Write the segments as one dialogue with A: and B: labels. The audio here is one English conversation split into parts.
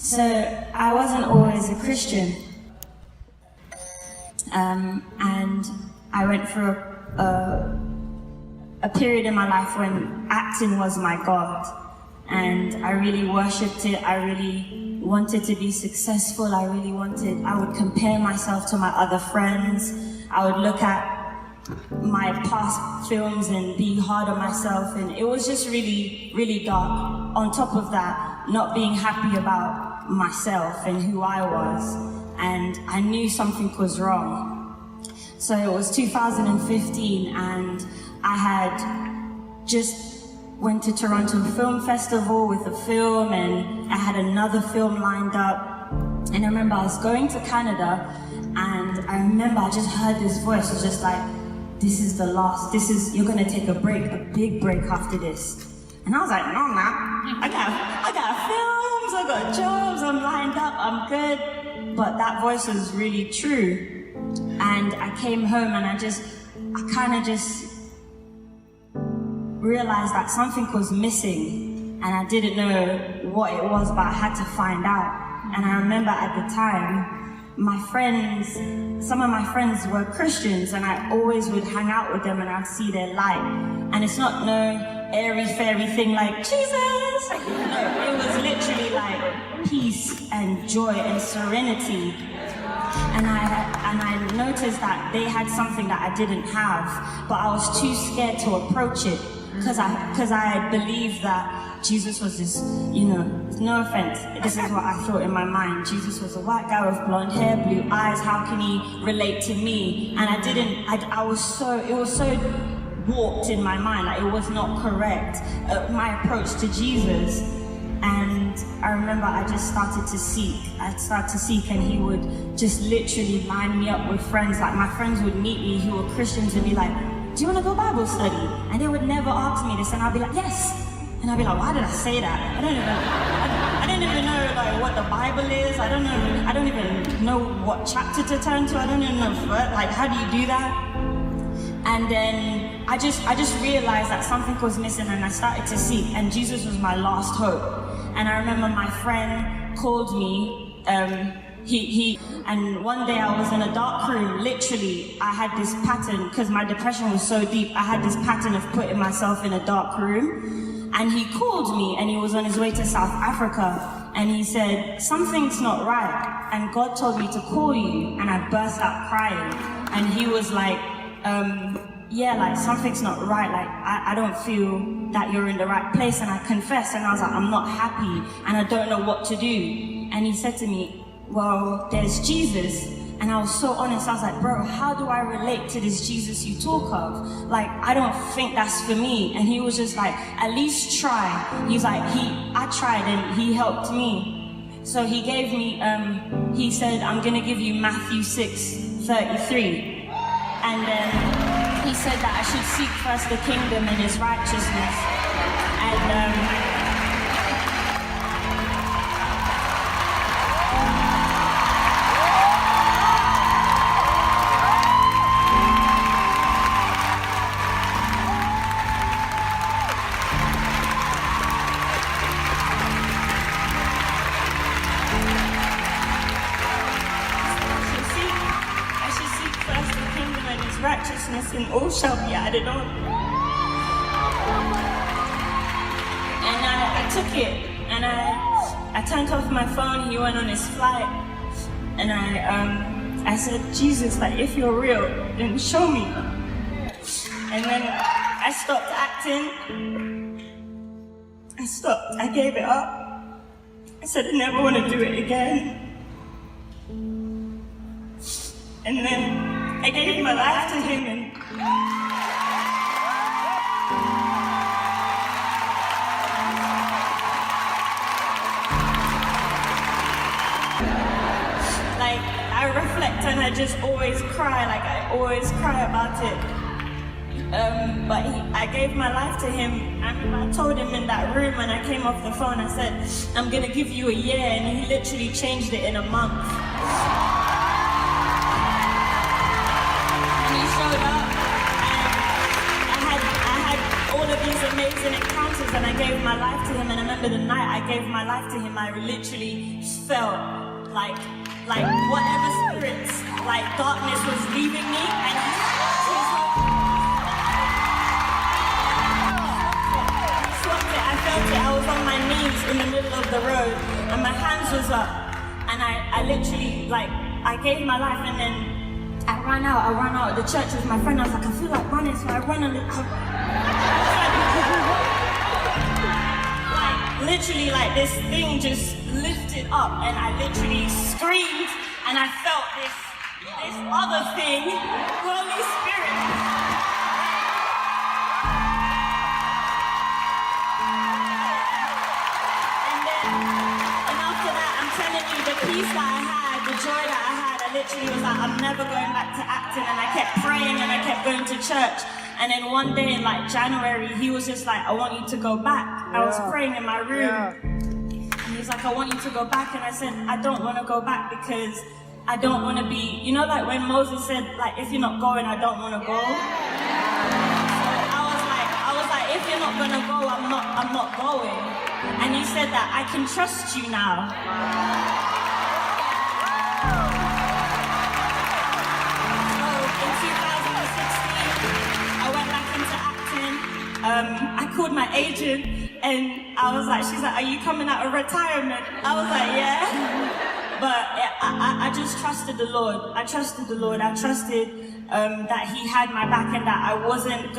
A: So I wasn't always a Christian. And I went through a period in my life when acting was my God. And I really worshipped it. I really wanted to be successful. I would compare myself to my other friends. I would look at my past films and be hard on myself. And it was just really, really dark. On top of that, not being happy about myself and who I was. And I knew something was wrong. So it was 2015 and I had just went to Toronto Film Festival with a film and I had another film lined up. And I remember I was going to Canada and I remember I just heard this voice. It was just like, this is the last, you're gonna take a break, a big break after this. And I was like, no, man, I got films, I got jobs, I'm lined up, I'm good. But that voice was really true. And I came home and I kind of just realized that something was missing. And I didn't know what it was, but I had to find out. And I remember at the time, some of my friends were Christians and I always would hang out with them and I'd see their light. And it's not no airy-fairy thing like, Jesus! No, it was literally like peace and joy and serenity. And I noticed that they had something that I didn't have, but I was too scared to approach it because I believed that Jesus was this, no offense, this is what I thought in my mind. Jesus was a white guy with blonde hair, blue eyes, how can he relate to me? And it was so warped in my mind, like it was not correct, my approach to Jesus. And I remember I just started to seek. I'd start to seek and he would just literally line me up with friends. Like my friends would meet me who were Christians and be like, do you want to go Bible study? And they would never ask me this and I'd be like, yes. And I'd be like, why did I say that? I don't even know like what the Bible is. I don't even know what chapter to turn to. I don't even know like how do you do that? And then I just realized that something was missing and I started to seek and Jesus was my last hope. And I remember my friend called me, and one day I was in a dark room, literally, I had this pattern, because my depression was so deep, I had this pattern of putting myself in a dark room. And he called me, and he was on his way to South Africa, and he said, something's not right, and God told me to call you, and I burst out crying. And he was like, yeah, like something's not right, like I don't feel that you're in the right place. And I confessed and I was like, I'm not happy and I don't know what to do. And he said to me, well, there's Jesus. And I was so honest, I was like, bro, how do I relate to this Jesus you talk of? Like, I don't think that's for me. And he was just like, at least try. He's like, I tried and he helped me. So he gave me, he said, I'm gonna give you Matthew 6:33. And then he said that I should seek first the kingdom and his righteousness. And righteousness and all shall be added on. And I took it and I turned off my phone. He went on his flight and I said, Jesus, like if you're real, then show me. And then I stopped acting. I gave it up. I said I never want to do it again. And then I gave my life to him and like I reflect and I just always cry, like I always cry about it. But I gave my life to him and I told him in that room when I came off the phone, I said, I'm gonna give you a year, and he literally changed it in a month. Showed up and I had all all of these amazing encounters, and I gave my life to him. And I remember the night I gave my life to him, I literally felt like whatever spirits, like darkness was leaving me, and he swapped it. I felt it. I was on my knees in the middle of the road, and my hands was up, and I literally, like, I gave my life, and then I ran out of the church with my friend. I was like, I feel like running, so I run a little. Like, literally, like, this thing just lifted up, and I literally screamed, and I felt this other thing, Holy Spirit. And after that, I'm telling you, the peace that I had, the joy that I had, I literally was like, I'm never going back to acting. And I kept praying, and I kept going to church. And then one day in like January, he was just like, I want you to go back. I was praying in my room. And he's like, I want you to go back. And I said, I don't want to go back because I don't want to be, you know, like when Moses said, like, if you're not going, I don't want to go. So I was like, if you're not going to go, I'm not going. And he said that I can trust you now. I called my agent, and I was like, she's like, are you coming out of retirement? I was like, yeah. But I just trusted the Lord. I trusted the Lord. I trusted that he had my back, and that I wasn't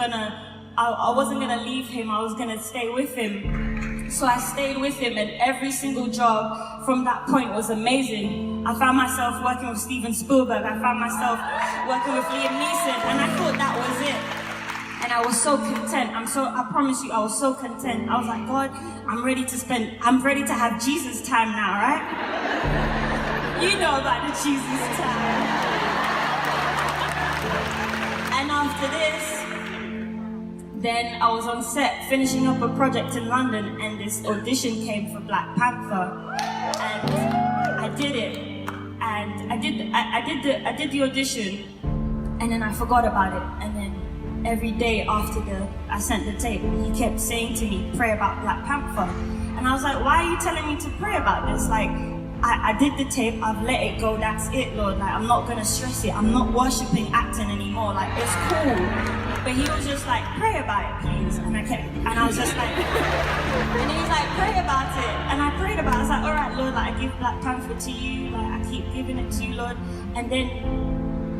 A: gonna leave him. I was gonna stay with him. So I stayed with him, and every single job from that point was amazing. I found myself working with Steven Spielberg. I found myself working with Liam Neeson, and I thought that was it. And I was so content. I promise you, I was so content. I was like, God, I'm ready to have Jesus time now, right? You know about the Jesus time. And after this, then I was on set finishing up a project in London, and this audition came for Black Panther. And I did it. And I did the audition, and then I forgot about it. And then every day after I sent the tape, he kept saying to me, pray about Black Panther. And I was like, why are you telling me to pray about this? Like, I did the tape, I've let it go, that's it, Lord. Like, I'm not gonna stress it. I'm not worshipping acting anymore. Like, it's cool. But he was just like, pray about it, please. And I was just like, and he was like, pray about it. And I prayed about it. I was like, all right, Lord, like, I give Black Panther to you. Like, I keep giving it to you, Lord. And then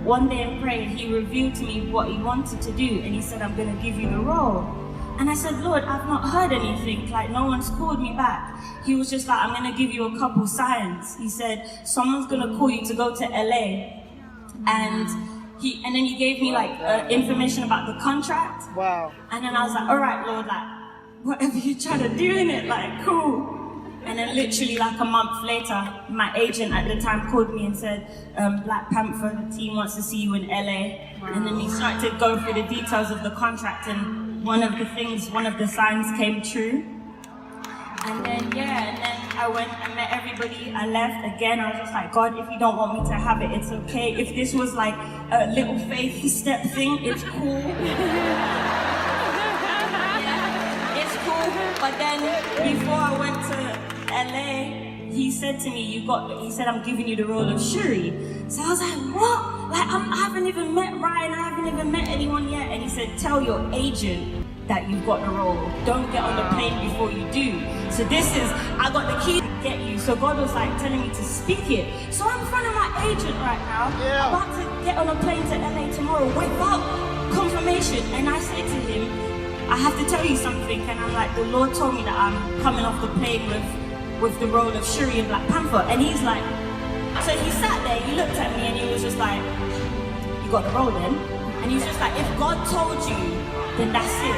A: one day in prayer, he revealed to me what he wanted to do, and he said, I'm going to give you the role. And I said, Lord, I've not heard anything, like no one's called me back. He was just like, I'm going to give you a couple signs. He said, someone's going to call you to go to LA. And then he gave me like information about the contract.
B: Wow.
A: And then I was like, all right, Lord, like, whatever you're trying to do in it, like, cool. And then literally like a month later, my agent at the time called me and said, Black Panther, the team wants to see you in LA. Wow. And then he started to go through the details of the contract, and one of the signs came true. And then, I went and met everybody. I left again. I was just like, God, if you don't want me to have it, it's okay. If this was like a little faith step thing, it's cool. Yeah, it's cool. But then before I went to LA, he said to me, he said, I'm giving you the role of Shuri. So I was like, what? Like, I haven't even met Ryan, I haven't even met anyone yet. And he said, tell your agent that you've got the role. Don't get on the plane before you do. So I got the key to get you. So God was like telling me to speak it. So I'm in front of my agent right now, about to get on a plane to LA tomorrow without confirmation. And I say to him, I have to tell you something. And I'm like, the Lord told me that I'm coming off the plane with the role of Shuri in Black Panther. And he's like, so he sat there, he looked at me, and he was just like, you got the role then? And he was just like, if God told you, then that's it.